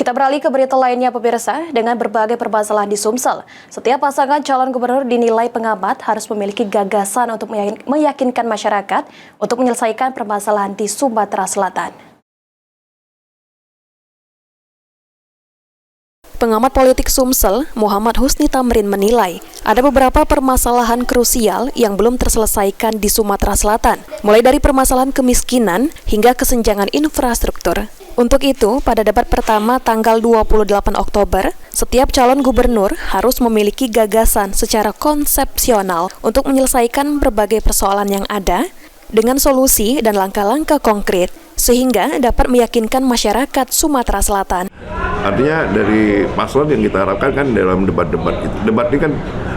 Kita beralih ke berita lainnya pemirsa, dengan berbagai permasalahan di Sumsel. Setiap pasangan calon gubernur dinilai pengamat harus memiliki gagasan untuk meyakinkan masyarakat untuk menyelesaikan permasalahan di Sumatera Selatan. Pengamat politik Sumsel, Muhammad Husni Tamrin menilai ada beberapa permasalahan krusial yang belum terselesaikan di Sumatera Selatan, mulai dari permasalahan kemiskinan hingga kesenjangan infrastruktur. Untuk itu, pada debat pertama tanggal 28 Oktober, setiap calon gubernur harus memiliki gagasan secara konsepsional untuk menyelesaikan berbagai persoalan yang ada dengan solusi dan langkah-langkah konkret, sehingga dapat meyakinkan masyarakat Sumatera Selatan. Artinya dari paslon yang kita harapkan kan dalam debat-debat itu. Debat ini kan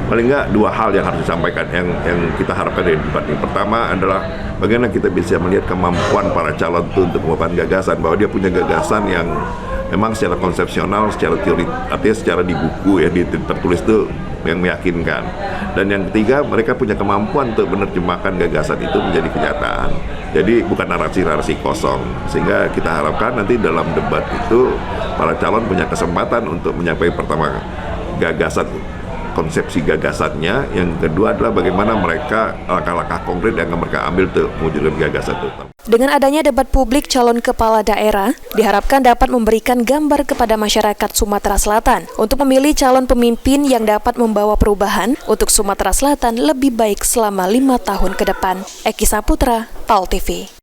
paling nggak dua hal yang harus disampaikan yang kita harapkan dari debat ini. Pertama adalah bagaimana kita bisa melihat kemampuan para calon itu untuk mengungkapkan gagasan, bahwa dia punya gagasan yang memang secara konsepsional, secara teori, artinya secara di buku ya, tertulis itu yang meyakinkan. Dan yang ketiga, mereka punya kemampuan untuk menerjemahkan gagasan itu menjadi kenyataan. Jadi bukan narasi-narasi kosong. Sehingga kita harapkan nanti dalam debat itu para calon punya kesempatan untuk menyampaikan pertama gagasan, konsepsi gagasannya. Yang kedua adalah bagaimana mereka langkah-langkah konkret yang mereka ambil untuk mewujudkan gagasan itu. Dengan adanya debat publik calon kepala daerah, diharapkan dapat memberikan gambar kepada masyarakat Sumatera Selatan untuk memilih calon pemimpin yang dapat membawa perubahan untuk Sumatera Selatan lebih baik selama 5 tahun ke depan. Eki Saputra, PAL TV.